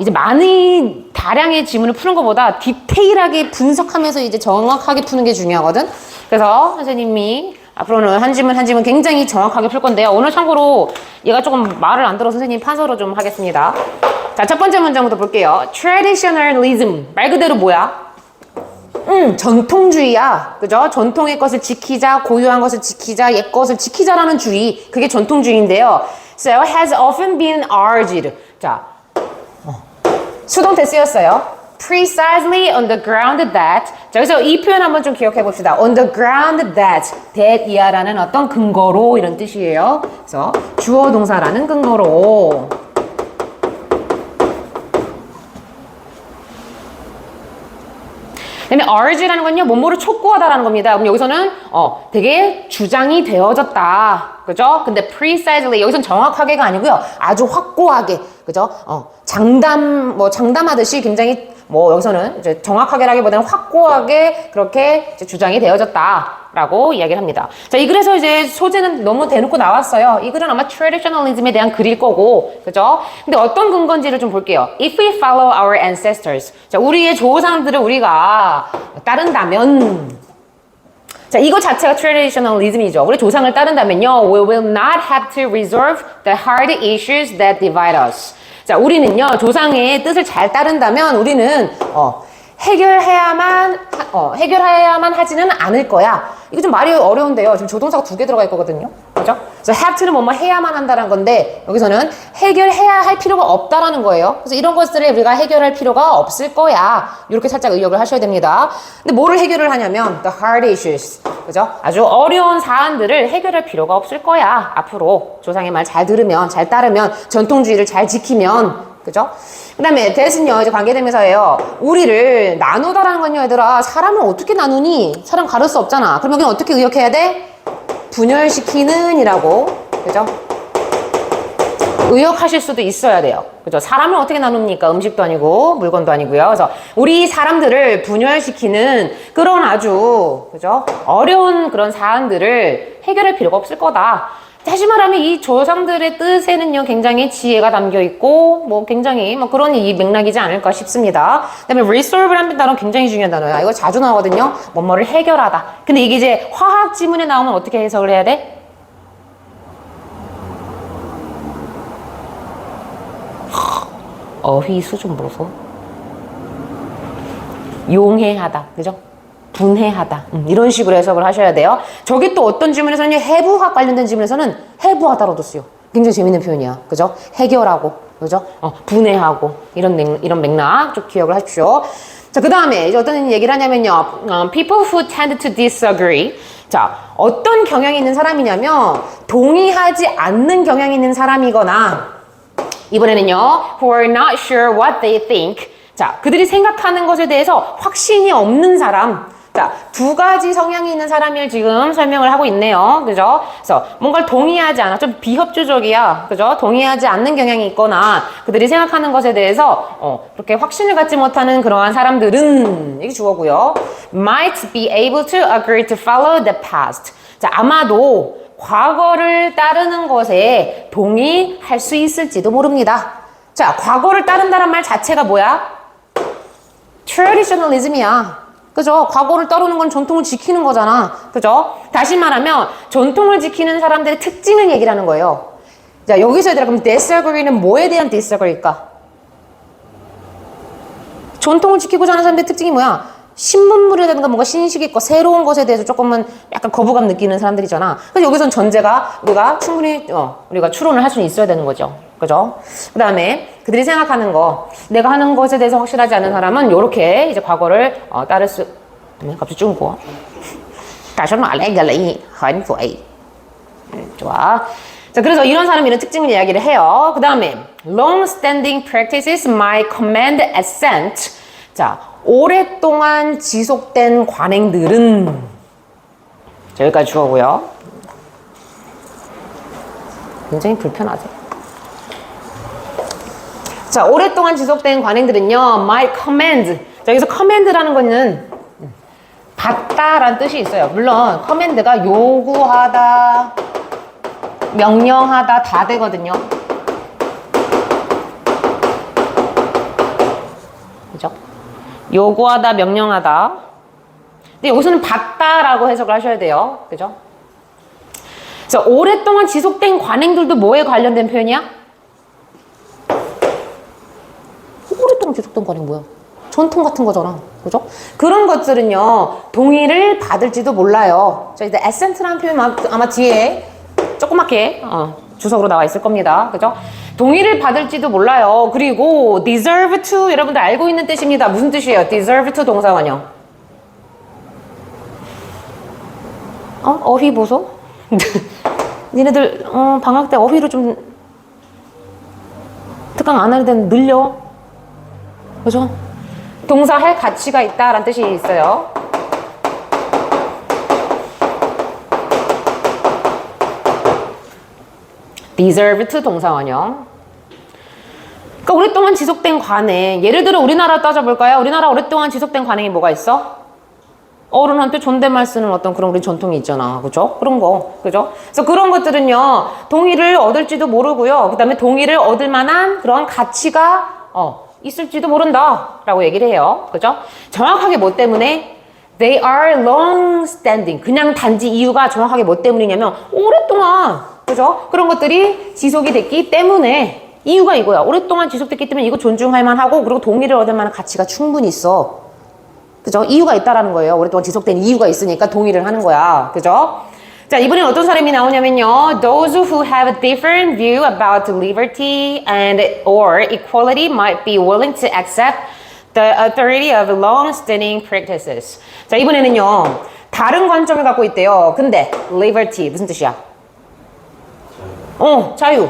이제 많이 다량의 지문을 푸는 것보다 디테일하게 분석하면서 이제 정확하게 푸는 게 중요하거든. 그래서 선생님이 앞으로는 한 지문 한 지문 굉장히 정확하게 풀 건데요. 오늘 참고로 얘가 조금 말을 안 들어서 선생님 판서로 좀 하겠습니다. 자, 첫 번째 문장부터 볼게요. Traditionalism 말 그대로 뭐야? 전통주의야. 그죠? 전통의 것을 지키자, 고유한 것을 지키자, 옛 것을 지키자라는 주의. 그게 전통주의인데요. So has often been argued. 자, 수동태 쓰였어요. Precisely on the ground that. 자, 그래서 이 표현 한번 좀 기억해 봅시다. On the ground that 이하라는 어떤 근거로 이런 뜻이에요. 그래서 주어 동사라는 근거로. 그다음에 argue라는 건요, 뭐뭐를 촉구하다라는 겁니다. 그럼 여기서는 되게 주장이 되어졌다, 그죠? 근데 precisely 여기서는 정확하게가 아니고요, 아주 확고하게, 그죠? 장담하듯이 굉장히 여기서는 이제 정확하게라기보다는 확고하게 그렇게 이제 주장이 되어졌다라고 이야기를 합니다. 자, 이 글에서 이제 소재는 너무 대놓고 나왔어요. 이 글은 아마 traditionalism에 대한 글일 거고, 그죠? 근데 어떤 근거인지를 좀 볼게요. If we follow our ancestors. 자, 우리의 조상들을 우리가 따른다면, 자, 이거 자체가 traditionalism이죠. 우리 조상을 따른다면요, we will not have to resolve the hard issues that divide us. 자, 우리는요, 조상의 뜻을 잘 따른다면 우리는 해결해야만 하지는 않을 거야. 이거 좀 말이 어려운데요. 지금 조동사가 2개 들어가 있거든요. 그죠? 그래서 have to는 뭐뭐 해야만 한다는 건데, 여기서는 해결해야 할 필요가 없다라는 거예요. 그래서 이런 것들을 우리가 해결할 필요가 없을 거야. 이렇게 살짝 의역을 하셔야 됩니다. 근데 뭐를 해결을 하냐면 the hard issues. 그죠? 아주 어려운 사안들을 해결할 필요가 없을 거야. 앞으로 조상의 말 잘 들으면, 잘 따르면, 전통주의를 잘 지키면. 그죠? 그 다음에 that은요, 이제 관계대명사예요. 우리를 나누다라는 건요, 얘들아, 사람을 어떻게 나누니? 사람 가릴 수 없잖아. 그럼 여기는 어떻게 의역해야 돼? 분열시키는 이라고. 그죠? 의역하실 수도 있어야 돼요. 그죠? 사람을 어떻게 나눕니까? 음식도 아니고 물건도 아니고요. 그래서 우리 사람들을 분열시키는 그런 아주, 그죠? 어려운 그런 사안들을 해결할 필요가 없을 거다. 다시 말하면 이 조상들의 뜻에는요, 굉장히 지혜가 담겨 있고, 굉장히 그런 이 맥락이지 않을까 싶습니다. 그 다음에 resolve라는 단어는 굉장히 중요한 단어야. 이거 자주 나오거든요. 뭐뭐를 해결하다. 근데 이게 이제 화학 지문에 나오면 어떻게 해석을 해야 돼? 어휘 수준 보소. 용해하다. 그죠? 분해하다. 이런 식으로 해석을 하셔야 돼요. 저게 또 어떤 지문에서는 해부학 관련된 지문에서는 해부하다로도 쓰여. 굉장히 재밌는 표현이야. 그죠? 해결하고, 그죠? 분해하고, 이런 맥락 좀 기억을 하십시오. 자, 그 다음에 이제 어떤 얘기를 하냐면요. People who tend to disagree. 자, 어떤 경향이 있는 사람이냐면, 동의하지 않는 경향이 있는 사람이거나, 이번에는요, who are not sure what they think. 자, 그들이 생각하는 것에 대해서 확신이 없는 사람. 자, 2가지 성향이 있는 사람을 지금 설명을 하고 있네요. 그죠? 그래서 뭔가를 동의하지 않아. 좀 비협조적이야. 그죠? 동의하지 않는 경향이 있거나 그들이 생각하는 것에 대해서 그렇게 확신을 갖지 못하는 그러한 사람들은, 이게 주어고요. might be able to agree to follow the past. 자, 아마도 과거를 따르는 것에 동의할 수 있을지도 모릅니다. 자, 과거를 따른다는 말 자체가 뭐야? traditionalism이야. 그죠? 과거를 따르는 건 전통을 지키는 거잖아. 그죠? 다시 말하면 전통을 지키는 사람들의 특징을 얘기를 하는 거예요. 자, 여기서 얘들아, 그럼 disagree는 뭐에 대한 disagree일까? 전통을 지키고자 하는 사람들의 특징이 뭐야? 신문물이라든가 뭔가 신식 있고 새로운 것에 대해서 조금은 약간 거부감 느끼는 사람들이잖아. 그래서 여기서는 전제가 우리가 충분히 우리가 추론을 할 수는 있어야 되는 거죠. 그죠? 그 다음에 그들이 생각하는 거, 내가 하는 것에 대해서 확실하지 않은 사람은 요렇게 이제 과거를 따를 수. 갑자기 중국어. 좋아. 자, 그래서 이런 사람이 이런 특징을 이야기를 해요. 그 다음에 long-standing practices might command assent. 자, 오랫동안 지속된 관행들은, 여기까지 주어고요. 굉장히 불편하죠. 자, 오랫동안 지속된 관행들은요, might command. 자, 여기서 command라는 거는 받다라는 뜻이 있어요. 물론 command가 요구하다, 명령하다 다 되거든요. 요구하다, 명령하다. 근데 여기서는 받다라고 해석을 하셔야 돼요. 그죠? 그래서 오랫동안 지속된 관행들도 뭐에 관련된 표현이야? 오랫동안 지속된 관행 뭐야? 전통 같은 거잖아. 그죠? 그런 것들은요, 동의를 받을지도 몰라요. 자, 이제 assent라는 표현 아마 뒤에 조그맣게, 주석으로 나와 있을 겁니다. 그죠? 동의를 받을지도 몰라요. 그리고 deserve to, 여러분들 알고 있는 뜻입니다. 무슨 뜻이에요? deserve to 동사원요. 어휘 보소? 니네들, 방학 때 어휘로 좀 특강 안 할 때는 늘려. 그죠? 동사 할 가치가 있다라는 뜻이 있어요. deserve to 동사원형. 그러니까 오랫동안 지속된 관행. 예를 들어 우리나라 따져볼까요? 우리나라 오랫동안 지속된 관행이 뭐가 있어? 어른한테 존댓말 쓰는 어떤 그런 우리 전통이 있잖아. 그죠? 그런 거. 그죠? 그래서 그런 것들은요, 동의를 얻을지도 모르고요. 그 다음에 동의를 얻을 만한 그런 가치가, 있을지도 모른다. 라고 얘기를 해요. 그죠? 정확하게 뭐 때문에? They are long standing. 그냥 단지 이유가 정확하게 뭐 때문이냐면, 오랫동안, 그죠? 그런 것들이 지속이 됐기 때문에, 이유가 이거야. 오랫동안 지속됐기 때문에 이거 존중할 만하고, 그리고 동의를 얻을 만한 가치가 충분히 있어. 그죠? 이유가 있다라는 거예요. 오랫동안 지속된 이유가 있으니까 동의를 하는 거야. 그죠? 자, 이번엔 어떤 사람이 나오냐면요. Those who have a different view about liberty and or equality might be willing to accept the authority of long-standing practices. 자, 이번에는요. 다른 관점을 갖고 있대요. 근데 liberty 무슨 뜻이야? 자유.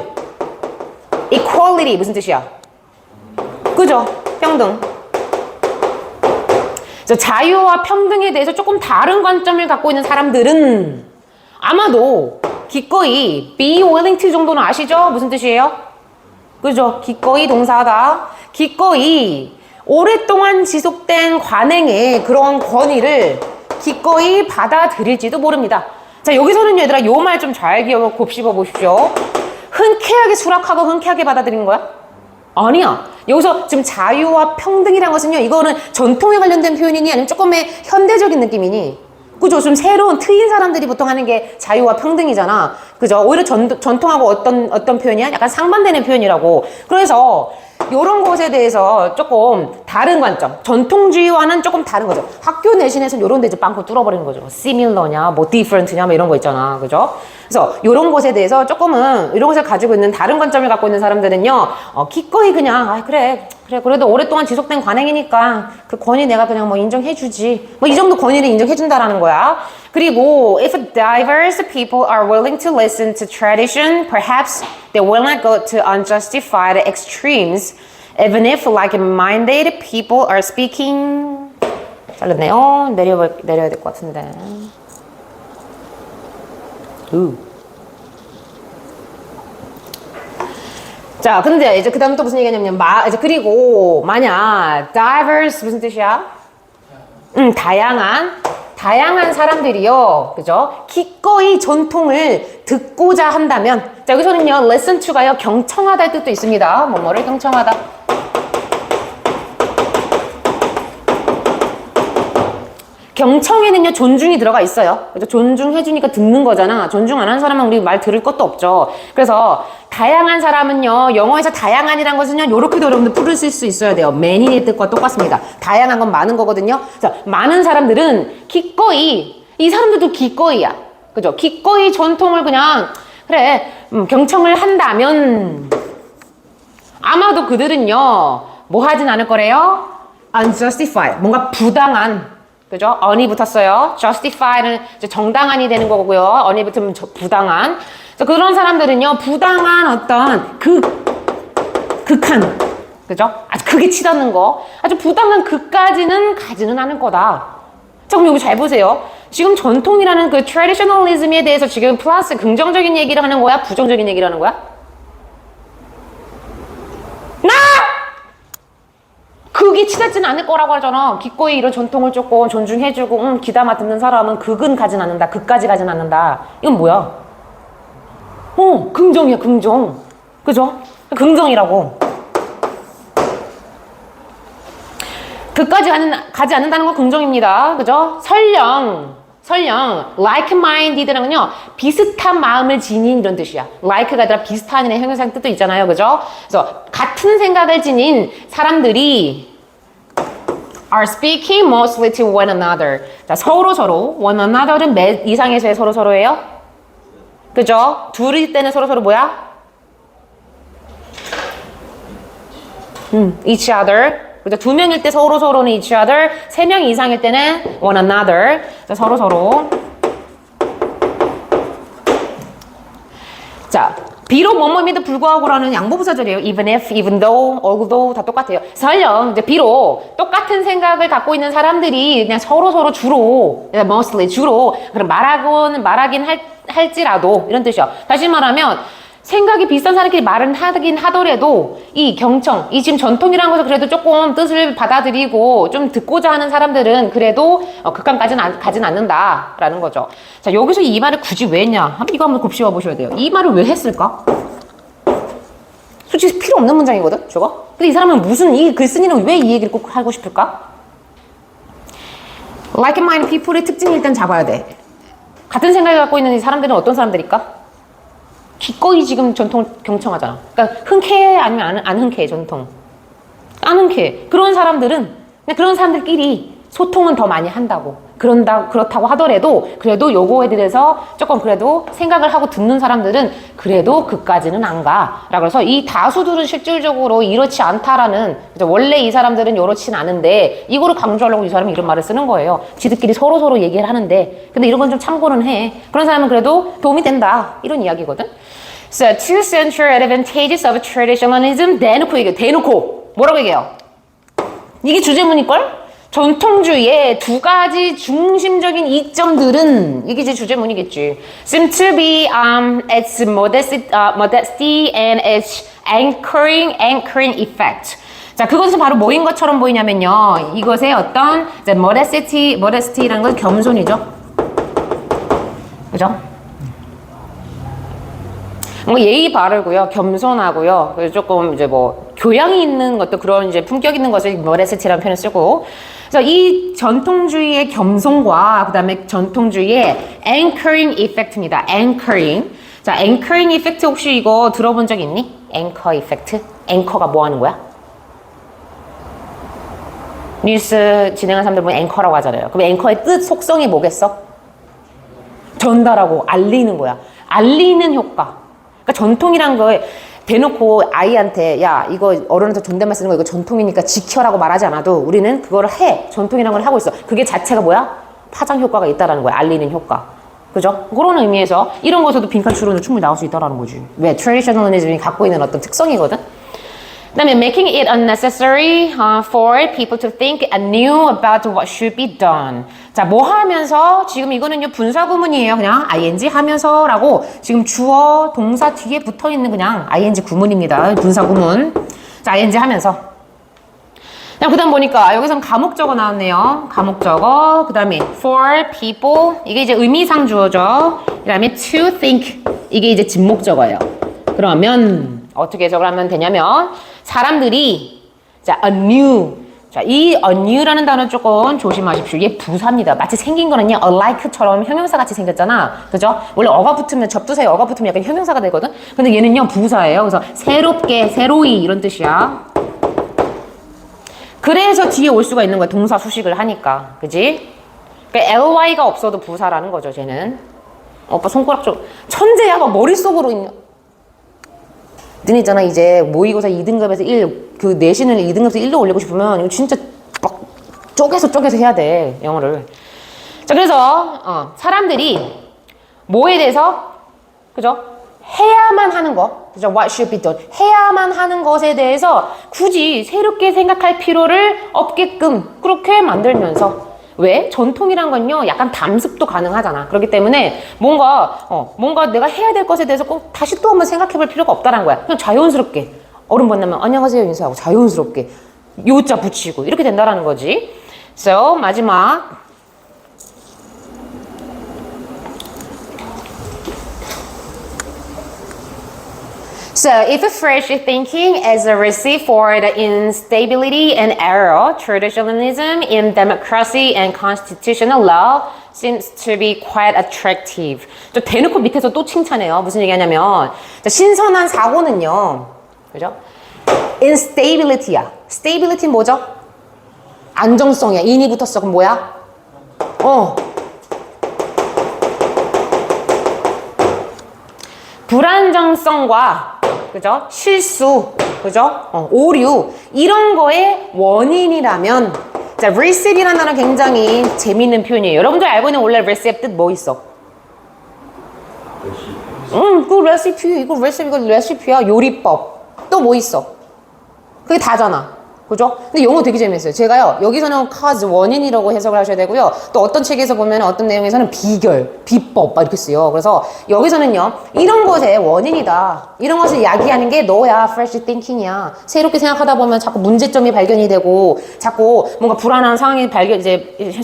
equality 무슨 뜻이야? 그죠? 평등. 자유와 평등에 대해서 조금 다른 관점을 갖고 있는 사람들은 아마도 기꺼이 be willing to 정도는 아시죠? 무슨 뜻이에요? 그죠? 기꺼이 동사다. 기꺼이 오랫동안 지속된 관행의 그런 권위를 기꺼이 받아들일지도 모릅니다. 자, 여기서는 얘들아 요 말 좀 잘 기억하고 곱씹어 보십시오. 흔쾌하게 수락하고 흔쾌하게 받아들이는 거야? 아니야. 여기서 지금 자유와 평등이라는 것은요, 이거는 전통에 관련된 표현이니 아니면 조금의 현대적인 느낌이니, 그죠? 좀 새로운 트인 사람들이 보통 하는 게 자유와 평등이잖아. 그죠? 오히려 전통하고 어떤 표현이야? 약간 상반되는 표현이라고. 그래서 이런 것에 대해서 조금 다른 관점, 전통주의와는 조금 다른 거죠. 학교 내신에서는 이런 데 이제 빵꾸 뚫어버리는 거죠. similar냐, 뭐 different냐, 뭐 이런 거 있잖아. 그죠? 그래서 이런 것에 대해서 조금은 이런 것을 가지고 있는 다른 관점을 갖고 있는 사람들은요, 기꺼이 그냥, 그래, 그래도 오랫동안 지속된 관행이니까 그 권위 내가 그냥 뭐 인정해주지. 뭐 이 정도 권위를 인정해준다라는 거야. 그리고 if diverse people are willing to listen to tradition, perhaps they will not go to unjustified extremes, even if like-minded people are speaking. 잘렸네요. 내려야 될 것 같은데. 자, 근데 이제 그 다음에 또 무슨 얘기냐면, 이제 그리고 만약 diverse 무슨 뜻이야? 다양한 사람들이요, 그죠? 기꺼이 전통을 듣고자 한다면, 자, 여기서는요, listen to가요, 경청하다의 뜻도 있습니다. 뭐를 경청하다. 경청에는요, 존중이 들어가 있어요. 그죠? 존중해주니까 듣는 거잖아. 존중 안 하는 사람은 우리 말 들을 것도 없죠. 그래서, 다양한 사람은요, 영어에서 다양한이란 것은요, 요렇게도 여러분들 풀을 쓸 수 있어야 돼요. many의 뜻과 똑같습니다. 다양한 건 많은 거거든요. 그래서, 많은 사람들은 기꺼이, 이 사람들도 기꺼이야. 그죠? 기꺼이 전통을 그냥, 그래, 경청을 한다면, 아마도 그들은요, 뭐 하진 않을 거래요? unjustified. 뭔가 부당한, 그죠? on이 붙었어요. justify는 정당한이 되는 거고요. on이 붙으면 부당한. 그런 사람들은요, 부당한 어떤 극한, 그죠? 아주 극에 치닫는 거. 아주 부당한 극까지는 가지는 않을 거다. 자, 그럼 여기 잘 보세요. 지금 전통이라는 그 traditionalism에 대해서 지금 플러스 긍정적인 얘기를 하는 거야? 부정적인 얘기를 하는 거야? 극이 치닫지는 않을 거라고 하잖아. 기꺼이 이런 전통을 조금 존중해주고, 귀담아 듣는 사람은 극은 가진 않는다. 극까지 가진 않는다. 이건 뭐야? 긍정이야, 긍정. 그죠? 긍정이라고. 그까지 가지 않는다는 건 긍정입니다. 그죠? 설령 like-minded는요 비슷한 마음을 지닌 이런 뜻이야. like가 아니라 비슷한 형용사 뜻도 있잖아요. 그죠? 그래서 같은 생각을 지닌 사람들이 are speaking mostly to one another. 자, 서로 one another는 몇 이상에서의 서로예요? 그죠? 둘일 때는 서로 뭐야? each other. 그죠? 두 명일 때 서로는 each other. 세 명 이상일 때는 one another. 자, 서로. 자, 비록 뭐뭐임에도 불구하고라는 양보부사절이에요. even if, even though, although 다 똑같아요. 설령 이제 비록 똑같은 생각을 갖고 있는 사람들이 그냥 서로 주로, mostly 주로 그럼 말하긴 할지라도 이런 뜻이요. 다시 말하면 생각이 비슷한 사람끼리 말은 하긴 하더라도 이 경청, 이 지금 전통이라는 것을 그래도 조금 뜻을 받아들이고 좀 듣고자 하는 사람들은 그래도 극한까지는 가진 않는다라는 거죠. 자, 여기서 이 말을 굳이 왜 했냐? 이거 한번 곱씹어 보셔야 돼요. 이 말을 왜 했을까? 솔직히 필요 없는 문장이거든, 저거? 근데 이 사람은 이 글쓴이는 왜 이 얘기를 꼭 하고 싶을까? like-minded people의 특징을 일단 잡아야 돼. 같은 생각을 갖고 있는 이 사람들은 어떤 사람들일까? 기꺼이 지금 전통을 경청하잖아. 그러니까 흔쾌해 아니면 안 흔쾌해 전통. 안 흔쾌해. 그런 사람들은 그냥 그런 사람들끼리 소통은 더 많이 한다고. 그렇다고 하더라도 그래도 요거에 대해서 조금 그래도 생각을 하고 듣는 사람들은 그래도 그까지는 안 가. 라고 해서 이 다수들은 실질적으로 이렇지 않다라는, 원래 이 사람들은 이렇진 않은데 이거를 강조하려고 이 사람이 이런 말을 쓰는 거예요. 지들끼리 서로 얘기를 하는데 근데 이런 건 좀 참고는 해. 그런 사람은 그래도 도움이 된다. 이런 이야기거든. So, two central advantages of traditionalism. 대놓고 뭐라고 얘기해요? 이게 주제문일걸? 전통주의의 두 가지 중심적인 이점들은 이게 이제 주제문이겠지. seem to be its modesty and its anchoring effect. 자, 그것은 바로 뭐인 것처럼 보이냐면요. 이것의 어떤 이제 modesty라는 건 겸손이죠. 그죠? 뭔가 예의 바르고요, 겸손하고요, 그래서 조금 이제 뭐 교양이 있는 것도 그런 이제 품격 있는 것을 modesty라는 표현을 쓰고, 그래서 이 전통주의의 겸손과 그다음에 전통주의의 anchoring effect입니다. anchoring. 자, anchoring effect 혹시 이거 들어본 적 있니? anchor effect? 앵커가 뭐 하는 거야? 뉴스 진행하는 사람들 보면 앵커라고 하잖아요. 그럼 앵커의 뜻, 속성이 뭐겠어? 전달하고 알리는 거야. 알리는 효과. 그러니까 전통이란 걸 대놓고 아이한테 야 이거 어른한테 존댓말 쓰는 거 이거 전통이니까 지켜라고 말하지 않아도 우리는 그거를 해. 전통이란 걸 하고 있어. 그게 자체가 뭐야? 파장 효과가 있다라는 거야. 알리는 효과. 그죠? 그런 의미에서 이런 것에도 빈칸 추론은 충분히 나올 수 있다라는 거지. 왜? 트래디셔널리즘이 갖고 있는 어떤 특성이거든. 그다음에 making it unnecessary for people to think anew about what should be done. 자, 뭐 하면서 지금 이거는요 분사 구문이에요. 그냥 ing 하면서라고 지금 주어 동사 뒤에 붙어 있는 그냥 ing 구문입니다. 분사 구문. 자, ing 하면서. 그다음 보니까 여기서는 가목적어 나왔네요. 가목적어. 그다음에 for people 이게 이제 의미상 주어죠. 그다음에 to think 이게 이제 진목적어예요. 그러면 어떻게 해석을 하면 되냐면 사람들이 자 anew 자 이 anew라는 단어 조금 조심하십시오. 얘 부사입니다. 마치 생긴 거는요 alike처럼 형용사 같이 생겼잖아. 그죠? 원래 어가 붙으면 접두사에 어가 붙으면 약간 형용사가 되거든. 근데 얘는요 부사예요. 그래서 새롭게 새로이 이런 뜻이야. 그래서 뒤에 올 수가 있는 거야. 동사 수식을 하니까. 그지? 그러니까 ly가 없어도 부사라는 거죠. 쟤는. 오빠 손가락 좀 천재야. 막 머릿속으로 있냐. 너네 있잖아 이제 모의고사 2등급에서 1 그 내신을 2등급에서 1로 올리고 싶으면 이거 진짜 막 쪼개서 해야 돼 영어를. 자 그래서 사람들이 뭐에 대해서 그죠 해야만 하는 거 그죠 what should be done 해야만 하는 것에 대해서 굳이 새롭게 생각할 필요를 없게끔 그렇게 만들면서 왜? 전통이란 건요, 약간 담습도 가능하잖아. 그렇기 때문에 뭔가 내가 해야 될 것에 대해서 꼭 다시 또 한번 생각해 볼 필요가 없다는 거야. 그냥 자연스럽게. 어른 만나면 안녕하세요 인사하고 자연스럽게. 요자 붙이고. 이렇게 된다라는 거지. So, 마지막. So, if fresh thinking is a recipe for the instability and error, traditionalism in democracy and constitutional law seems to be quite attractive. 또 대놓고 밑에서 또 칭찬해요. 무슨 얘기하냐면 신선한 사고는요. 그죠? instability야. stability는 뭐죠? 안정성이야. 인이 붙었어. 그럼 뭐야? 불안정성과 그죠? 실수, 그죠? 오류 이런 거의 원인이라면 자, recipe이라는 단어 굉장히 재미있는 표현이에요. 여러분들 알고 있는 원래 recipe 뜻 뭐 있어? 그 레시피, 이거 레시피야. 요리법. 또 뭐 있어? 그게 다잖아. 그죠? 근데 영어 되게 재밌어요. 제가요, 여기서는 cause 원인이라고 해석을 하셔야 되고요. 또 어떤 책에서 보면 어떤 내용에서는 비결, 비법, 막 이렇게 쓰요. 그래서 여기서는요, 이런 것의 원인이다. 이런 것을 야기하는 게 너야. fresh thinking이야. 새롭게 생각하다 보면 자꾸 문제점이 발견이 되고, 자꾸 뭔가 불안한 상황이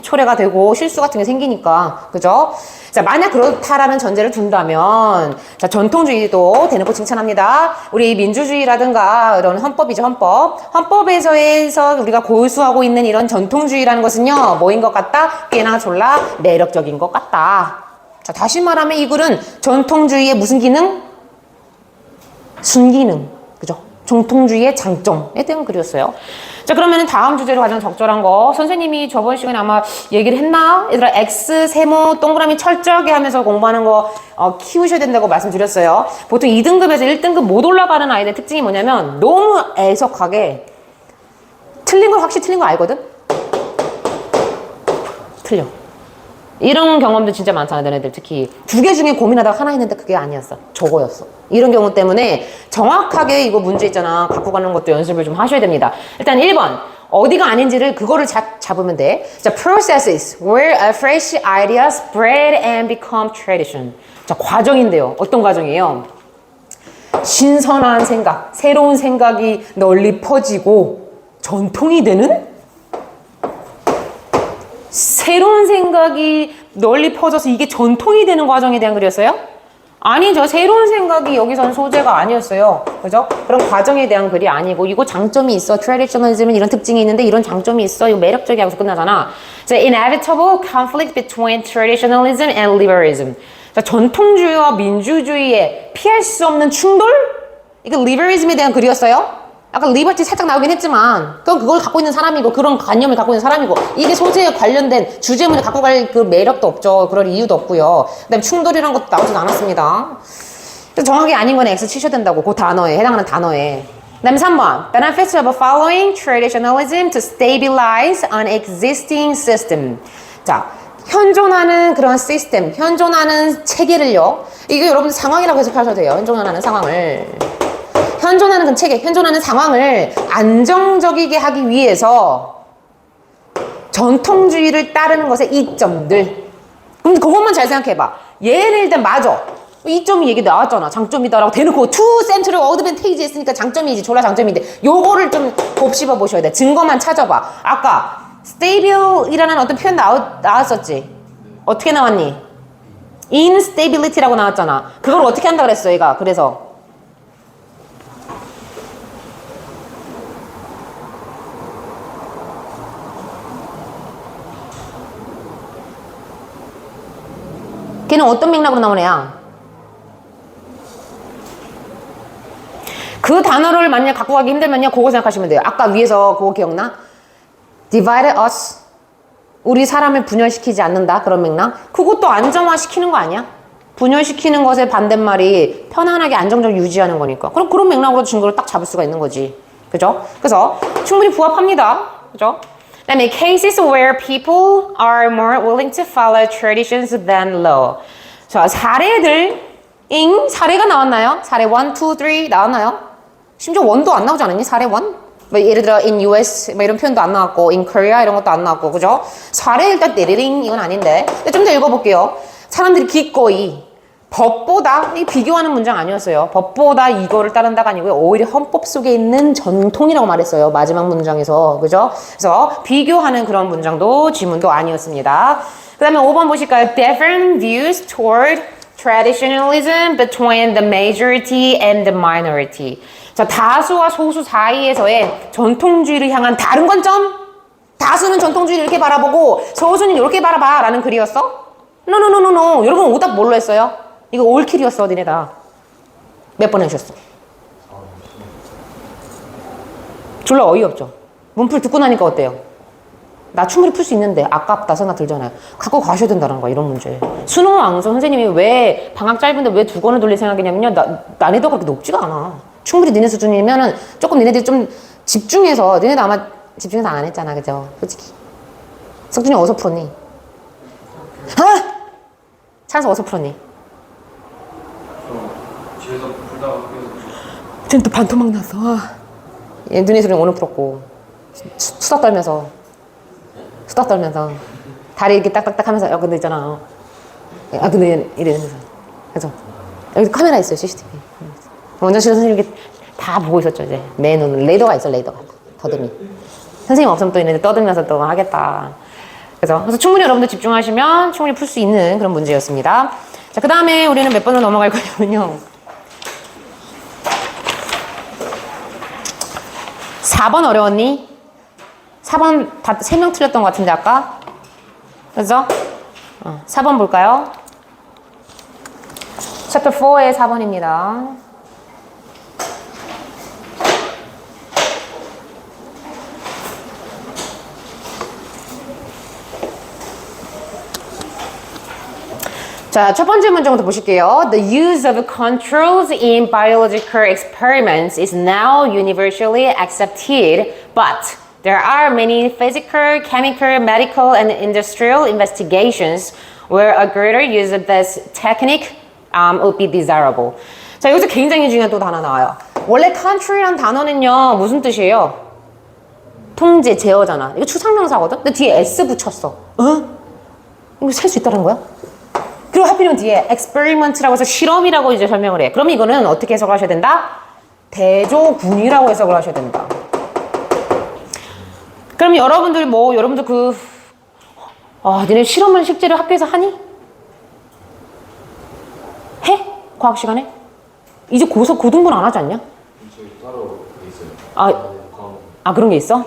초래가 되고, 실수 같은 게 생기니까. 그죠? 자, 만약 그렇다라는 전제를 둔다면, 자, 전통주의도 대놓고 칭찬합니다. 우리 민주주의라든가 이런 헌법이죠, 헌법. 헌법에서 우리가 고수하고 있는 이런 전통주의라는 것은요, 뭐인 것 같다? 꽤나 졸라 매력적인 것 같다. 자, 다시 말하면 이 글은 전통주의의 무슨 기능? 순기능. 그죠? 전통주의의 장점에 대한 글이었어요. 자, 그러면 다음 주제로 가장 적절한 거. 선생님이 저번 시간에 아마 얘기를 했나? 얘들아, X, 세모, 동그라미 철저하게 하면서 공부하는 거 키우셔야 된다고 말씀드렸어요. 보통 2등급에서 1등급 못 올라가는 아이들의 특징이 뭐냐면 너무 애석하게 틀린 걸 확실히 틀린 거 알거든? 틀려. 이런 경험도 진짜 많잖아, 너네들. 특히 2개 중에 고민하다가 하나 했는데 그게 아니었어. 저거였어. 이런 경우 때문에 정확하게 이거 문제 있잖아. 갖고 가는 것도 연습을 좀 하셔야 됩니다. 일단 1번. 어디가 아닌지를 그거를 잡으면 돼. 자, processes where a fresh idea spread and become tradition. 자, 과정인데요. 어떤 과정이에요? 신선한 생각, 새로운 생각이 널리 퍼지고 전통이 되는? 새로운 생각이 널리 퍼져서 이게 전통이 되는 과정에 대한 글이었어요? 아니죠. 새로운 생각이 여기서는 소재가 아니었어요. 그죠? 그런 과정에 대한 글이 아니고, 이거 장점이 있어. 트래디셔널리즘은 이런 특징이 있는데 이런 장점이 있어. 이거 매력적이야 하고서 끝나잖아. 자, inevitable conflict between traditionalism and liberalism. 자, 전통주의와 민주주의의 피할 수 없는 충돌? 이거 liberalism에 대한 글이었어요? 아까 리버티 살짝 나오긴 했지만 그걸 갖고 있는 사람이고 그런 관념을 갖고 있는 사람이고 이게 소재에 관련된 주제문을 갖고 갈 그 매력도 없죠. 그럴 이유도 없고요. 그 다음에 충돌이라는 것도 나오진 않았습니다. 그래서 정확히 아닌 건 X 치셔야 된다고. 그 단어에 해당하는 단어에. 그 다음에 3번 Benefits of following traditionalism to stabilize an existing system. 자, 현존하는 그런 시스템, 현존하는 체계를요. 이게 여러분들 상황이라고 해석하셔도 돼요. 현존하는 상황을. 현존하는 그 체계, 현존하는 상황을 안정적이게 하기 위해서 전통주의를 따르는 것의 이점들. 그럼 그것만 잘 생각해봐. 얘를 일단 맞아. 이점이 얘기 나왔잖아. 장점이다라고 대놓고 투 센트럴 어드밴테이지 했으니까 장점이지. 졸라 장점인데 요거를 좀 곱씹어 보셔야 돼. 증거만 찾아봐. 아까 stable이라는 어떤 표현 나왔었지. 어떻게 나왔니? instability라고 나왔잖아. 그걸 어떻게 한다 그랬어 얘가. 그래서 걔는 어떤 맥락으로 나온 애야? 그 단어를 만약 갖고 가기 힘들면요, 그거 생각하시면 돼요. 아까 위에서 그거 기억나? Divided us. 우리 사람을 분열시키지 않는다. 그런 맥락. 그것도 안정화시키는 거 아니야? 분열시키는 것의 반대말이 편안하게 안정적으로 유지하는 거니까. 그럼 그런 맥락으로 증거를 딱 잡을 수가 있는 거지. 그죠? 그래서 충분히 부합합니다. 그죠? 그다음에 cases where people are more willing to follow traditions than law. 자, 사례가 나왔나요? 사례 1, 2, 3 나왔나요? 심지어 1도 안 나오지 않았니? 사례 1? 뭐 예를 들어 in US 뭐 이런 표현도 안 나왔고 in Korea 이런 것도 안 나왔고 그죠? 사례 일단 내리링 이건 아닌데 좀 더 읽어볼게요. 사람들이 기꺼이 법보다 이 비교하는 문장 아니었어요. 법보다 이거를 따른다가 아니고요. 오히려 헌법 속에 있는 전통이라고 말했어요. 마지막 문장에서. 그죠? 그래서 비교하는 그런 문장도 지문도 아니었습니다. 그 다음에 5번 보실까요? Different views toward traditionalism between the majority and the minority. 자, 다수와 소수 사이에서의 전통주의를 향한 다른 관점? 다수는 전통주의를 이렇게 바라보고 소수는 이렇게 바라봐 라는 글이었어? 노노노노노. 여러분 오답 뭘로 했어요? 이거 올킬이었어 니네 다. 몇 번 해주셨어? 졸라 어이없죠? 문풀 듣고 나니까 어때요? 나 충분히 풀 수 있는데 아깝다 생각 들잖아요. 갖고 가셔야 된다는 거야 이런 문제. 수능 왕서 선생님이 왜 방학 짧은데 왜 두 권을 돌릴 생각이냐면요. 난이도가 그렇게 높지가 않아. 충분히 니네 수준이면은 조금 니네들이 좀 집중해서 니네도 아마 집중해서 안 했잖아 그죠? 솔직히 석준이 어디서 풀었니? 아! 찬스 어디서 풀었니? 뒤에서 불다가 쟤는 또 반토막 났어. 얘 눈에 소리 오늘 풀었고 수다 떨면서 다리 이렇게 딱딱딱 하면서 야 근데 있잖아 아 근데 이러면서 그래서 여기 카메라 있어요 CCTV 원장실 선생님 이렇게 다 보고 있었죠 이제 내 눈은 레이더가 있어 레이더가 더듬이 선생님 없으면 또 이런데 떠들면서 또 하겠다 그래서 충분히 여러분들 집중하시면 충분히 풀 수 있는 그런 문제였습니다. 자, 그 다음에 우리는 몇 번을 넘어갈 거냐면요 4번 어려웠니? 4번 다 3명 틀렸던 것 같은데 아까? 그죠? 4번 볼까요? Chapter 4의 4번입니다. 자, 첫 번째 문제부터 보실게요. The use of controls in biological experiments is now universally accepted, but there are many physical, chemical, medical, and industrial investigations where a greater use of this technique would be desirable. 자, 여기서 굉장히 중요한 또 단어 나와요. 원래 control이란 단어는요, 무슨 뜻이에요? 통제, 제어잖아. 이거 추상명사거든? 근데 뒤에 s 붙였어. 이거 셀 수 있다는 거야? 그리고 하필이면 뒤에 experiment라고 해서 실험이라고 이제 설명을 해. 그럼 이거는 어떻게 해석을 하셔야 된다? 대조군이라고 해석을 하셔야 된다. 그럼 여러분들 니네 실험을 실제로 학교에서 하니? 해? 과학 시간에? 이제 고등부는 안 하지 않냐? 저희 따로 그게 있어요. 그런 게 있어?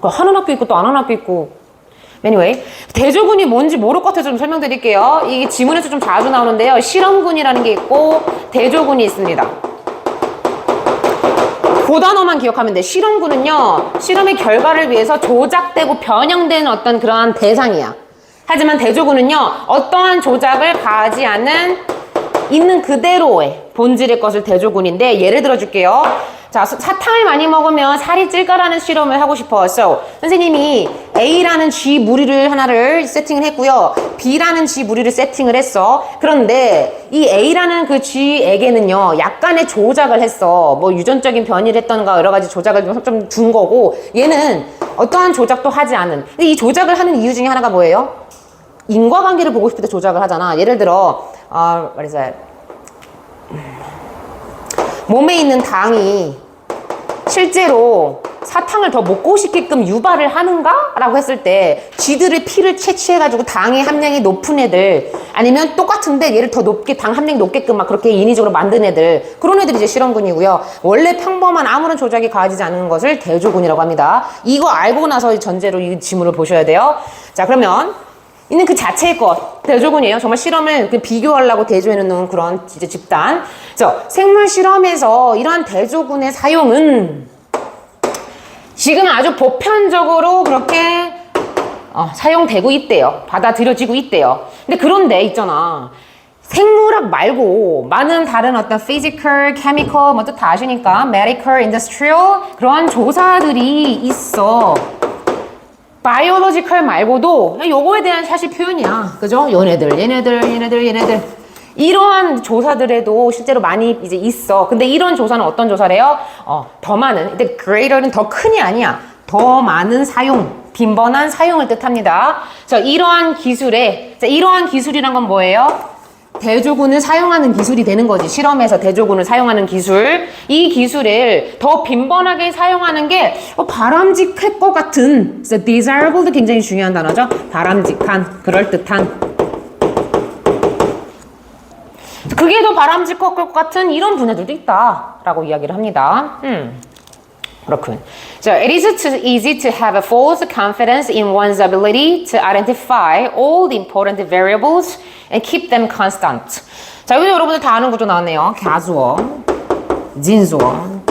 그 하는 학교 있고 또 안 하는 학교 있고. Anyway, 대조군이 뭔지 모를 것 같아서 좀 설명드릴게요. 이게 지문에서 좀 자주 나오는데요. 실험군이라는 게 있고 대조군이 있습니다. 그 단어만 기억하면 돼. 실험군은요. 실험의 결과를 위해서 조작되고 변형된 어떤 그러한 대상이야. 하지만 대조군은요. 어떠한 조작을 가하지 않는 있는 그대로의 본질의 것을 대조군인데 예를 들어 줄게요. 자, 사탕을 많이 먹으면 살이 찔까라는 실험을 하고 싶었어. 선생님이 A라는 G 무리를 하나를 세팅을 했고요. B라는 G 무리를 세팅을 했어. 그런데 이 A라는 그 G에게는요. 약간의 조작을 했어. 뭐 유전적인 변이를 했던가 여러 가지 조작을 좀 둔 거고 얘는 어떠한 조작도 하지 않은. 근데 이 조작을 하는 이유 중에 하나가 뭐예요? 인과관계를 보고 싶을 때 조작을 하잖아. 예를 들어 몸에 있는 당이 실제로 사탕을 더 먹고 싶게끔 유발을 하는가? 라고 했을 때 쥐들의 피를 채취해가지고 당의 함량이 높은 애들 아니면 똑같은데 얘를 더 높게 당 함량이 높게끔 막 그렇게 인위적으로 만든 애들 그런 애들이 이제 실험군이고요. 원래 평범한 아무런 조작이 가하지 않은 것을 대조군이라고 합니다. 이거 알고 나서 전제로 이 지문을 보셔야 돼요. 자, 그러면 있는 그 자체의 것 대조군이에요. 정말 실험을 비교하려고 대조해 놓은 그런 이제 집단. 그래서 생물 실험에서 이러한 대조군의 사용은 지금 아주 보편적으로 그렇게 사용되고 있대요. 받아들여지고 있대요. 근데 그런데 있잖아. 생물학 말고 많은 다른 어떤 physical, chemical 뭐 뜻 다 아시니까 medical, industrial 그러한 조사들이 있어. 바이올로지컬 말고도 요거에 대한 사실 표현이야. 그죠? 얘네들 이러한 조사들에도 실제로 많이 이제 있어. 근데 이런 조사는 어떤 조사래요? 더 많은 근데 greater는 더 큰이 아니야. 더 많은 사용, 빈번한 사용을 뜻합니다. 이러한 기술이란 건 뭐예요? 대조군을 사용하는 기술이 되는 거지. 실험에서 대조군을 사용하는 기술. 이 기술을 더 빈번하게 사용하는 게 바람직할 것 같은. 그래서 desirable도 굉장히 중요한 단어죠. 바람직한, 그럴듯한. 그게 더 바람직할 것 같은 이런 분야들도 있다라고 이야기를 합니다. 그렇군. So, it is too easy to have a false confidence in one's ability to identify all the important variables and keep them constant. 자, 여기 여러분들 다 아는 구조 나왔네요. 가수어, 진수어.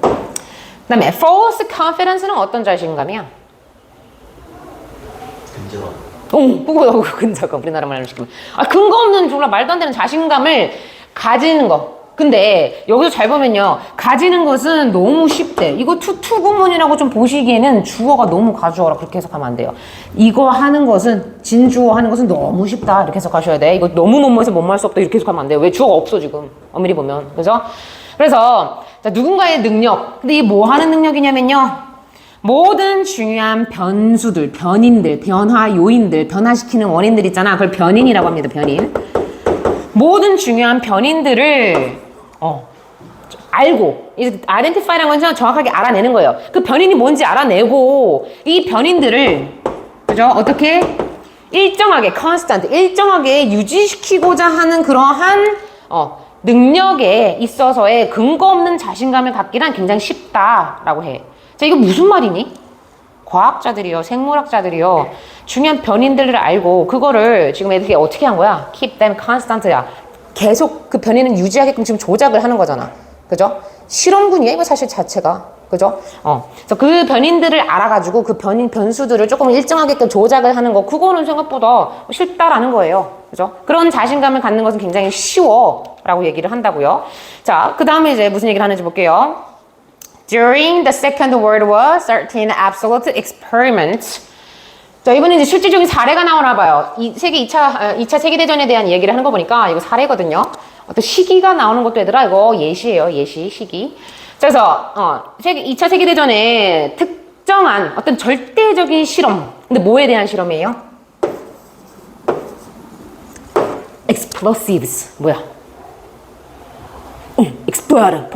그 다음에 false confidence는 어떤 자신감이야? 근저감. 그거 근저감. 우리나라 말로 시키면. 근거 없는 졸라 말도 안 되는 자신감을 가지는 거. 근데 여기서 잘 보면요. 가지는 것은 너무 쉽대. 이거 투구문이라고 좀 보시기에는 주어가 너무 가주어라 그렇게 해석하면 안 돼요. 이거 하는 것은 진주어 하는 것은 너무 쉽다 이렇게 해석하셔야 돼. 이거 너무 뭐뭐해서 뭐뭐 할 수 없다 이렇게 해석하면 안 돼요. 왜 주어가 없어 지금 엄밀히 보면. 그래서 자, 누군가의 능력. 근데 이게 뭐 하는 능력이냐면요. 모든 중요한 변수들, 변인들, 변화 요인들, 변화시키는 원인들 있잖아. 그걸 변인이라고 합니다. 변인. 모든 중요한 변인들을 알고 이제 identify라는 건 정확하게 알아내는 거예요. 그 변인이 뭔지 알아내고 이 변인들을 그죠? 어떻게 일정하게 constant 일정하게 유지시키고자 하는 그러한 능력에 있어서의 근거 없는 자신감을 갖기란 굉장히 쉽다라고 해. 자, 이거 무슨 말이니? 과학자들이요, 생물학자들이요, 중요한 변인들을 알고 그거를 지금 애들이 어떻게 한 거야? Keep them constant야. 계속 그 변이는 유지하게끔 지금 조작을 하는 거잖아. 그죠? 실험군이야, 이거 사실 자체가. 그죠? 그래서 그 변인들을 알아가지고 그 변수들을 조금 일정하게끔 조작을 하는 거, 그거는 생각보다 쉽다라는 거예요. 그죠? 그런 자신감을 갖는 것은 굉장히 쉬워. 라고 얘기를 한다고요. 자, 그 다음에 이제 무슨 얘기를 하는지 볼게요. During the Second World War, certain absolute experiments. 자, 이번에 이제 실질적인 사례가 나오나 봐요. 2차 세계대전에 대한 얘기를 하는 거 보니까 이거 사례거든요. 어떤 시기가 나오는 것도 얘들아, 이거 예시예요. 예시, 시기. 자, 그래서, 2차 세계대전에 특정한 어떤 절대적인 실험. 근데 뭐에 대한 실험이에요? Explosives. 뭐야? explode.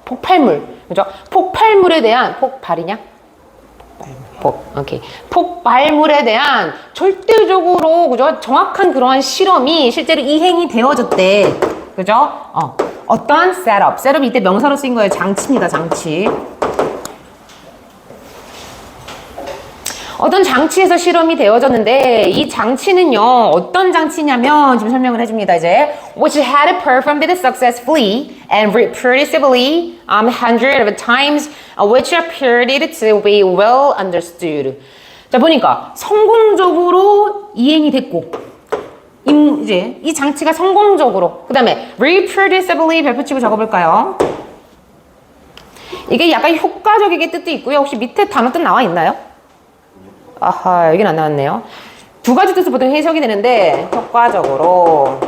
폭발물. 그죠? 폭발물에 대한, 폭발이냐? 오케이. 폭발물에 대한 절대적으로, 그죠? 정확한 그러한 실험이 실제로 이행이 되어졌대. 그죠? 어떤 셋업. 셋업이 이때 명사로 쓰인 거예요. 장치입니다, 장치. 어떤 장치에서 실험이 되어졌는데 이 장치는요 어떤 장치냐면 지금 설명을 해줍니다. 이제 which had performed it successfully and reproducibly hundreds of times, which appeared to be well understood. 자, 보니까 성공적으로 이행이 됐고 이제 이 장치가 성공적으로, 그 다음에 reproducibly 별표치고 적어볼까요? 이게 약간 효과적이게 뜻도 있고요. 혹시 밑에 단어 뜻 나와 있나요? 아하, 여긴 안 나왔네요. 두 가지 뜻으로 보통 해석이 되는데 효과적으로,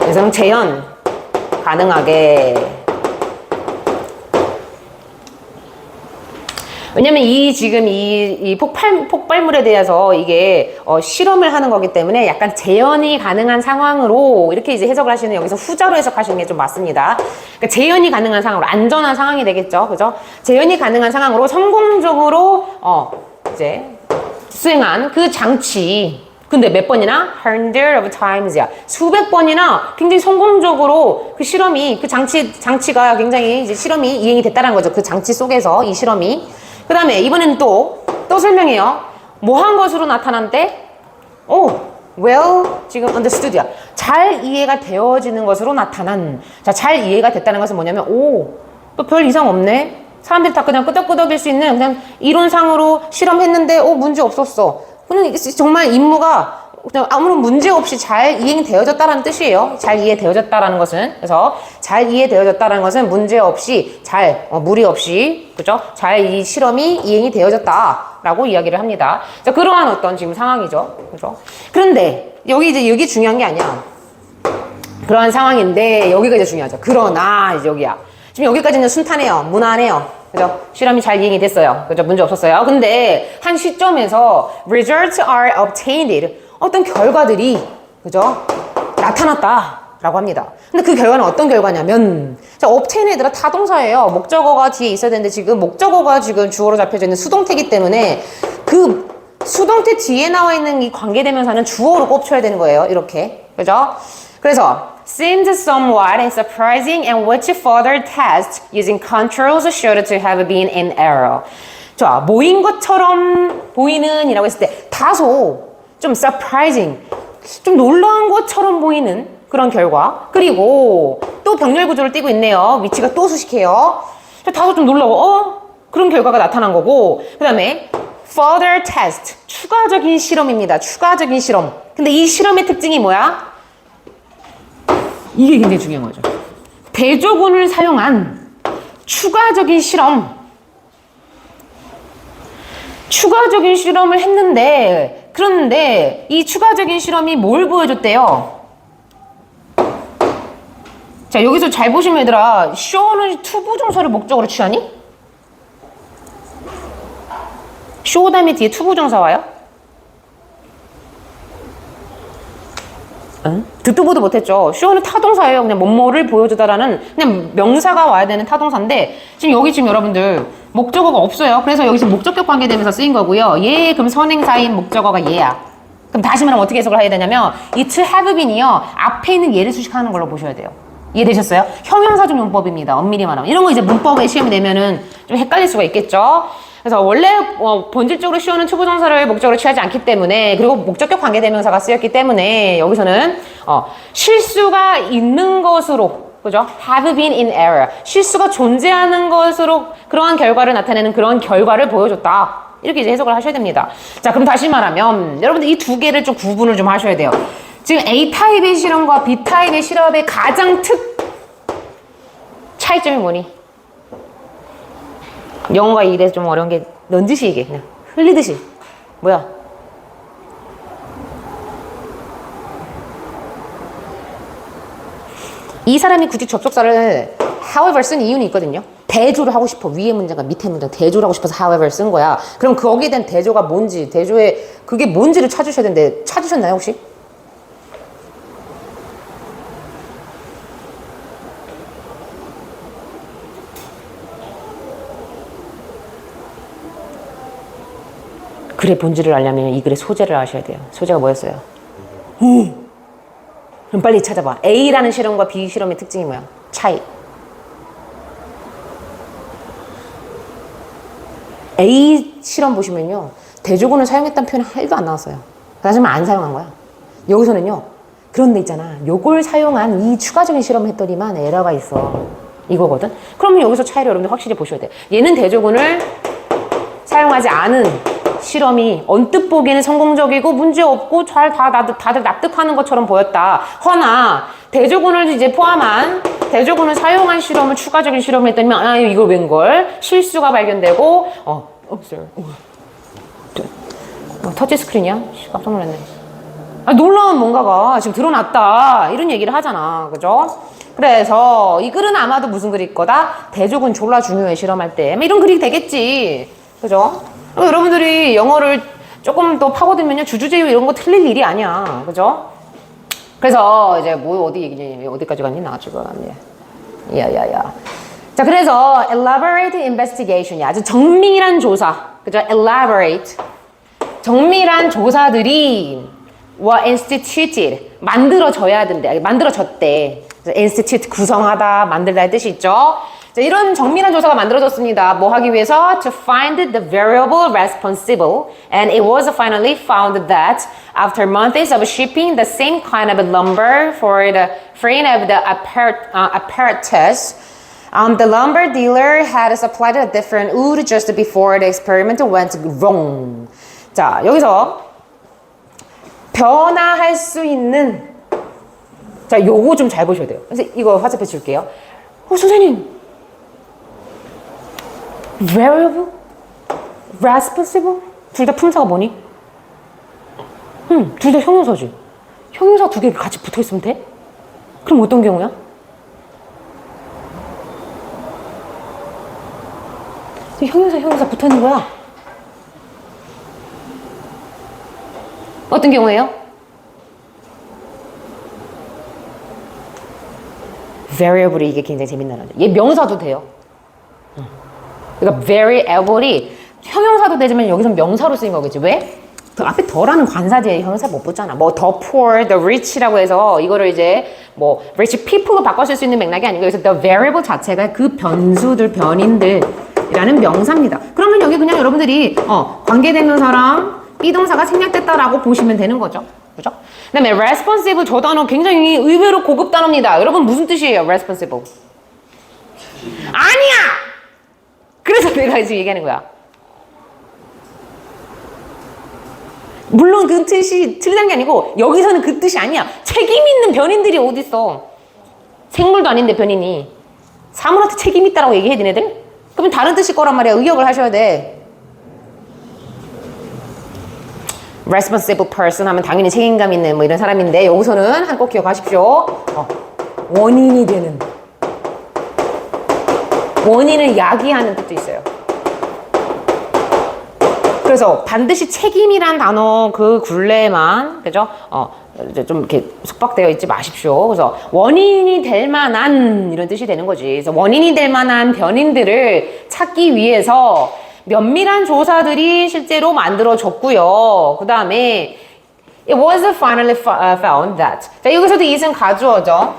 그래서 재현 가능하게. 왜냐면 지금 이 폭발물에 대해서 이게 실험을 하는 거기 때문에 약간 재현이 가능한 상황으로 이렇게 이제 해석을 하시는, 여기서 후자로 해석하시는 게 좀 맞습니다. 그러니까 재현이 가능한 상황으로, 안전한 상황이 되겠죠. 그죠? 재현이 가능한 상황으로 성공적으로 이제 수행한 그 장치. 근데 몇 번이나? hundred of times야. 수백 번이나 굉장히 성공적으로 그 실험이, 그 장치가 굉장히 이제 실험이 이행이 됐다는 거죠. 그 장치 속에서 이 실험이. 그 다음에 이번에는 또 설명해요. 뭐 한 것으로 나타난대? well, 지금 understood야. 잘 이해가 되어지는 것으로 나타난. 자, 잘 이해가 됐다는 것은 뭐냐면, 또 별 이상 없네? 사람들이 다 그냥 끄덕끄덕일 수 있는, 그냥 이론상으로 실험했는데, 문제 없었어. 그냥 이게 정말 임무가 그냥 아무런 문제 없이 잘 이행되어졌다라는 뜻이에요. 잘 이해되어졌다라는 것은. 그래서 잘 이해되어졌다라는 것은 문제 없이 무리 없이, 그죠? 잘 이 실험이 이행이 되어졌다라고 이야기를 합니다. 자, 그러한 어떤 지금 상황이죠. 그죠? 그런데 여기 중요한 게 아니야. 그러한 상황인데 여기가 이제 중요하죠. 그러나 이제 여기야. 지금 여기까지는 순탄해요. 무난해요. 그죠? 실험이 잘 이행이 됐어요. 그죠? 문제 없었어요. 근데 한 시점에서 results are obtained. 어떤 결과들이, 그죠? 나타났다라고 합니다. 근데 그 결과는 어떤 결과냐면, 자, obtain 얘들아 타동사예요. 목적어가 뒤에 있어야 되는데 지금 목적어가 지금 주어로 잡혀져 있는 수동태이기 때문에 그 수동태 뒤에 나와 있는 이 관계대명사는 주어로 꼽쳐야 되는 거예요. 이렇게. 그죠? 그래서 seemed somewhat surprising and which further test using controls showed to have been in error. 자, 모인 것처럼 보이는 이라고 했을 때 다소 좀 surprising, 좀 놀라운 것처럼 보이는 그런 결과. 그리고 또 병렬 구조를 띠고 있네요. 위치가 또 수식해요. 다소 좀 놀라워. 그런 결과가 나타난 거고. 그 다음에 further test, 추가적인 실험입니다. 추가적인 실험. 근데 이 실험의 특징이 뭐야? 이게 굉장히 중요한 거죠. 대조군을 사용한 추가적인 실험. 추가적인 실험을 했는데, 그런데 이 추가적인 실험이 뭘 보여줬대요? 자, 여기서 잘 보시면 얘들아, show는 투부정사를 목적으로 취하니? show 다음에 뒤에 투부정사 와요? 응? 듣도 보도 못했죠. show는 타동사예요. 그냥 뭐뭐를 보여주다라는 그냥 명사가 와야 되는 타동사인데 지금 여기 지금 여러분들 목적어가 없어요. 그래서 여기서 목적격 관계되면서 쓰인 거고요. 얘 그럼 선행사인 목적어가 얘야. 그럼 다시 말하면 어떻게 해석을 해야 되냐면 이 to have been이요 앞에 있는 얘를 수식하는 걸로 보셔야 돼요. 이해되셨어요? 형용사적 용법입니다. 엄밀히 말하면 이런 거 이제 문법에 시험이 내면은 좀 헷갈릴 수가 있겠죠. 그래서 원래 본질적으로 show는 투부정사를 목적으로 취하지 않기 때문에 그리고 목적격 관계대명사가 쓰였기 때문에 여기서는 실수가 있는 것으로 그죠? have been in error. 실수가 존재하는 것으로 그러한 결과를 나타내는 그런 결과를 보여줬다. 이렇게 이제 해석을 하셔야 됩니다. 자, 그럼 다시 말하면 여러분들 이 두 개를 좀 구분을 좀 하셔야 돼요. 지금 A타입의 실험과 B타입의 실험의 가장 차이점이 뭐니? 영어가 이래서 좀 어려운 게 넌지시 얘기해. 그냥 흘리듯이. 뭐야? 이 사람이 굳이 접속사를 however 쓴 이유는 있거든요. 대조를 하고 싶어. 위에 문장과 밑에 문장 대조를 하고 싶어서 however 쓴 거야. 그럼 거기에 대한 대조가 뭔지, 대조의 그게 뭔지를 찾으셔야 되는데 찾으셨나요 혹시? 글의 본질을 알려면 이 글의 소재를 아셔야 돼요. 소재가 뭐였어요? 그럼 빨리 찾아봐. A라는 실험과 B 실험의 특징이 뭐야? 차이. A 실험 보시면요. 대조군을 사용했다는 표현이 하나도 안 나왔어요. 하지만 안 사용한 거야. 여기서는요. 그런 데 있잖아. 요걸 사용한 이 추가적인 실험을 했더니만 에러가 있어. 이거거든. 그러면 여기서 차이를 여러분들 확실히 보셔야 돼. 얘는 대조군을 사용하지 않은 실험이 언뜻 보기에는 성공적이고 문제없고 다들 납득하는 것처럼 보였다. 허나 대조군을 이제 포함한 대조군을 사용한 실험을 추가적인 실험을 했더니 이거 웬걸 실수가 발견되고 터치 스크린이야? 깜짝 놀랐네. 놀라운 뭔가가 지금 드러났다 이런 얘기를 하잖아. 그죠? 그래서 이 글은 아마도 무슨 글일 거다? 대조군 졸라 중요해 실험할 때 이런 글이 되겠지. 그죠? 여러분들이 영어를 조금 더 파고들면요 주주제휴 이런 거 틀릴 일이 아니야. 그죠? 그래서 이제 뭐 어디 얘기지? 어디까지 갔니? 나 지금 야야야. 자, 그래서 elaborate investigation이 아주 정밀한 조사. 그죠? elaborate. 정밀한 조사들이 were instituted. 만들어져야 된대. 만들어졌대. institute 구성하다, 만들다의 뜻이 있죠. 자, 이런 정밀한 조사가 만들어졌습니다. 뭐 하기 위해서? To find the variable responsible. And it was finally found that after months of shipping the same kind of lumber for the frame of the apparatus, the lumber dealer had supplied a different wood just before the experiment went wrong. 자, 여기서 변화할 수 있는 자, 요거 좀 잘 보셔야 돼요. 그래서 이거 화살표 줄게요. 선생님. variable? responsible? 둘 다 품사가 뭐니? 둘 다 형용사지. 형용사 두 개 같이 붙어 있으면 돼? 그럼 어떤 경우야? 형용사 붙어 있는 거야. 어떤 경우예요? variable이 이게 굉장히 재밌는 단어죠. 얘 명사도 돼요. 그러니까 variable이 형용사도 되지만 여기서 명사로 쓰인 거겠지. 왜? 더 앞에 더라는 관사제 형용사 못 붙잖아. 뭐 the poor, the rich라고 해서 이거를 이제 뭐 rich people로 바꿔 쓸 수 있는 맥락이 아니고 여기서 the variable 자체가 그 변수들, 변인들이라는 명사입니다. 그러면 여기 그냥 여러분들이 관계대명사랑 비동사가 생략됐다라고 보시면 되는 거죠. 그죠? 그다음에 responsive 저 단어 굉장히 의외로 고급 단어입니다. 여러분 무슨 뜻이에요? responsive. 아니야! 그래서 내가 지금 얘기하는 거야. 물론 그 뜻이 틀리다는 게 아니고 여기서는 그 뜻이 아니야. 책임 있는 변인들이 어딨어. 생물도 아닌데 변인이. 사물한테 책임 있다라고 얘기해 니네들? 그러면 다른 뜻일 거란 말이야. 의역을 하셔야 돼. responsible person 하면 당연히 책임감 있는 뭐 이런 사람인데 여기서는 한 꼭 기억하십시오. 원인이 되는. 원인을 야기하는 뜻도 있어요. 그래서 반드시 책임이란 단어 그 굴레만, 그죠? 이제 좀 이렇게 속박되어 있지 마십시오. 그래서 원인이 될 만한 이런 뜻이 되는 거지. 그래서 원인이 될 만한 변인들을 찾기 위해서 면밀한 조사들이 실제로 만들어졌고요. 그 다음에 it was finally found that. 자, 여기서도 is은 가주어죠.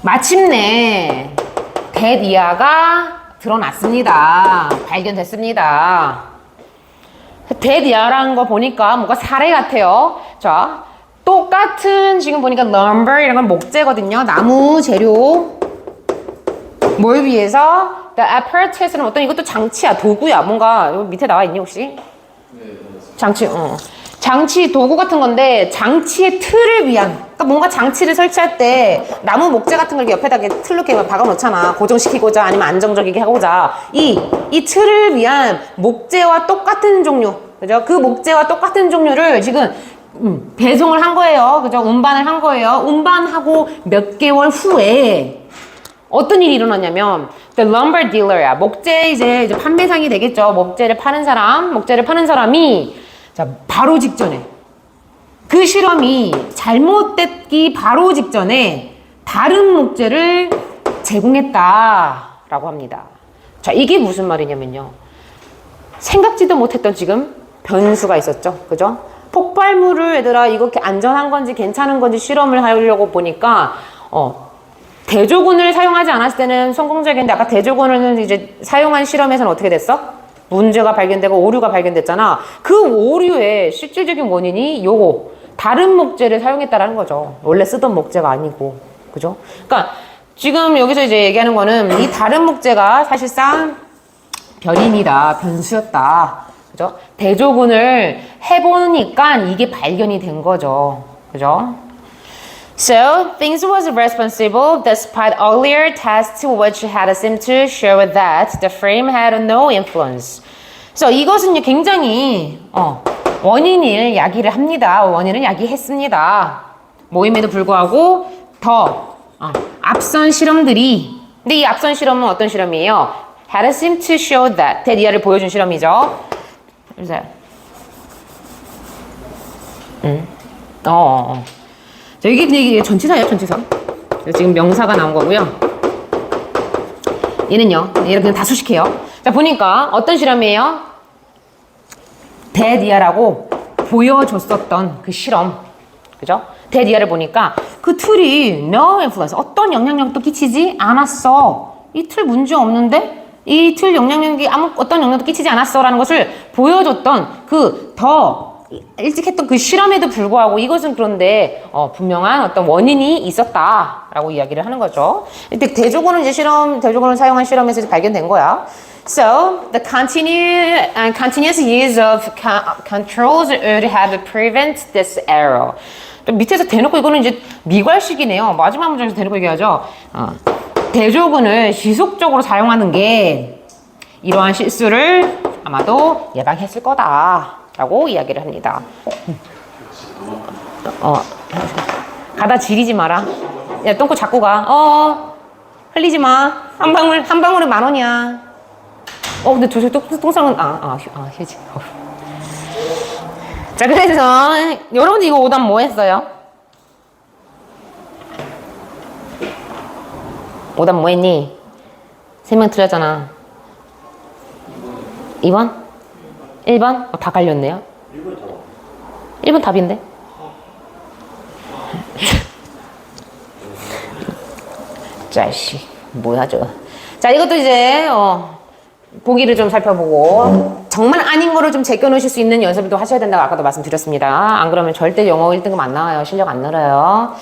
마침내 대디아가 드러났습니다. 발견됐습니다. 대디아라는 거 보니까 뭔가 사례 같아요. 자, 똑같은 지금 보니까 lumber 이런 건 목재거든요. 나무 재료. 뭘 위해서? The apparatu스는 어떤 이것도 장치야, 도구야. 뭔가 여기 밑에 나와 있니 혹시? 장치, 장치 도구 같은 건데 장치의 틀을 위한. 그러니까 뭔가 장치를 설치할 때 나무 목재 같은 걸 옆에다 이렇게 틀로 이렇게 박아 놓잖아. 고정시키고자 아니면 안정적이게 하고자. 이 틀을 위한 목재와 똑같은 종류. 그죠? 그 목재와 똑같은 종류를 지금 배송을 한 거예요. 그죠? 운반을 한 거예요. 운반하고 몇 개월 후에 어떤 일이 일어났냐면 the lumber dealer야. 목재 이제 판매상이 되겠죠. 목재를 파는 사람이 자, 바로 직전에 그 실험이 잘못됐기 바로 직전에 다른 목재를 제공했다라고 합니다. 자, 이게 무슨 말이냐면요. 생각지도 못했던 지금 변수가 있었죠. 그죠? 폭발물을 얘들아 이거 안전한 건지 괜찮은 건지 실험을 하려고 보니까 대조군을 사용하지 않았을 때는 성공적인데 아까 대조군을 이제 사용한 실험에서는 어떻게 됐어? 문제가 발견되고 오류가 발견됐잖아. 그 오류의 실질적인 원인이 요거 다른 목재를 사용했다라는 거죠. 원래 쓰던 목재가 아니고. 그죠? 그러니까 지금 여기서 이제 얘기하는 거는 이 다른 목재가 사실상 변인이다, 변수였다. 그죠? 대조군을 해보니까 이게 발견이 된 거죠. 그죠? So, things was responsible despite earlier tests which had seemed to show that the frame had no influence. 그래서 이것은 굉장히 원인을 야기를 합니다. 원인을 야기했습니다. 모임에도 불구하고 더 앞선 실험들이 근데 이 앞선 실험은 어떤 실험이에요? Had seemed to show that 대디아를 보여준 실험이죠. 그래서 자, 이게 전치사예요, 전치사. 지금 명사가 나온 거고요. 얘는요, 얘를 그냥 다수식해요. 자, 보니까 어떤 실험이에요? 대디아라고 보여줬었던 그 실험. 그죠? 대디아를 보니까 그 틀이 no influence, 어떤 영향력도 끼치지 않았어. 이 틀 문제 없는데? 이 틀 영향력이 어떤 영향도 끼치지 않았어라는 것을 보여줬던 그 더 일찍 했던 그 실험에도 불구하고 이것은 그런데 분명한 어떤 원인이 있었다라고 이야기를 하는 거죠. 이때 대조군을 이제 대조군을 사용한 실험에서 발견된 거야. So the continuous use of controls would have prevent this error. 밑에서 대놓고 이거는 이제 미괄식이네요. 마지막 문장에서 대놓고 얘기하죠. 대조군을 지속적으로 사용하는 게 이러한 실수를 아마도 예방했을 거다라고 이야기를 합니다. 가다 지리지 마라. 야, 똥꼬 잡고 가. 흘리지 마. 한 방울에 10,000원이야. 근데 도저히 똥상은 휴지. 자, 그래서 여러분들 이거 오답 뭐 했어요? 오답 뭐 했니? 3명 틀렸잖아. 2번? 1번? 다 갈렸네요. 1번 더. 1번 답인데. 자식 뭐야 저거. 자 이것도 이제 보기를 좀 살펴보고 정말 아닌 거를 좀 제껴 놓으실 수 있는 연습도 하셔야 된다고 아까도 말씀드렸습니다. 안 그러면 절대 영어 1등급 안 나와요. 실력 안 늘어요.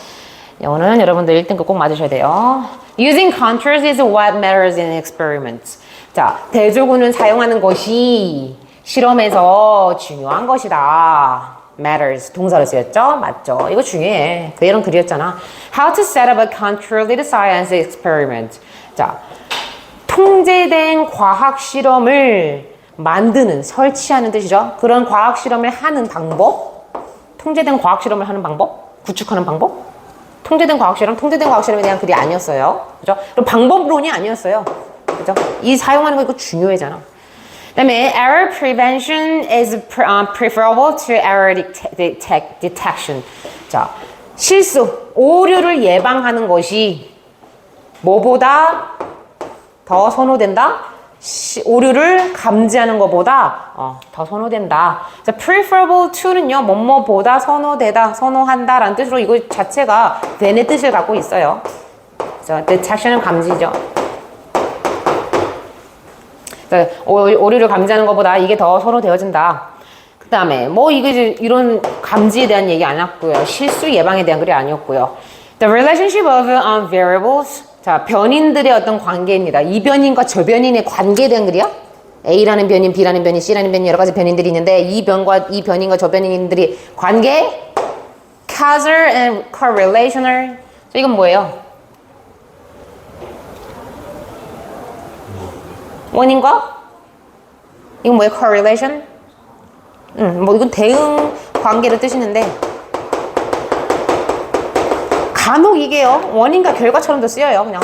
영어는 여러분들 1등급 꼭 맞으셔야 돼요. Using contours is what matters in experiments. 자, 대조군을 사용하는 것이 실험에서 중요한 것이다. matters 동사로 쓰였죠? 맞죠? 이거 중요해. 그 이런 글이었잖아. How to set up a controlled science experiment. 자, 통제된 과학 실험을 만드는, 설치하는 뜻이죠. 그런 과학 실험을 하는 방법, 통제된 과학 실험을 하는 방법, 구축하는 방법. 통제된 과학 실험에 대한 글이 아니었어요. 그죠? 그럼 방법론이 아니었어요. 그죠? 이 사용하는 거 이거 중요하잖아. 그다음에 error prevention is preferable to error detection. 자, 실수, 오류를 예방하는 것이 뭐보다 더 선호된다? 오류를 감지하는 것보다 더 선호된다. 자, preferable to는요, 뭐뭐보다 선호되다, 선호한다 라는 뜻으로 이거 자체가 than의 뜻을 갖고 있어요. 자, detection은 감지죠. 자, 오류를 감지하는 것보다 이게 더 선호되어진다. 그 다음에 뭐 이게 이런 감지에 대한 얘기 안 했고요. 실수 예방에 대한 글이 아니었고요. The relationship of variables. 자, 변인들의 어떤 관계입니다. 이 변인과 저 변인의 관계에 대한 글이야? A라는 변인, B라는 변인, C라는 변인 여러 가지 변인들이 있는데 이 변인과 저 변인들이 관계? Causal and correlational. 자, 이건 뭐예요? 원인과? 이건 뭐예요? correlation? 뭐 이건 대응 관계를 뜻이는데 간혹 이게요 원인과 결과처럼도 쓰여요. 그냥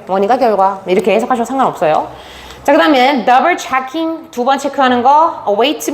원인과 결과 이렇게 해석하셔도 상관없어요. 자, 그 다음에 double checking 두 번 체크하는 거, wait a minute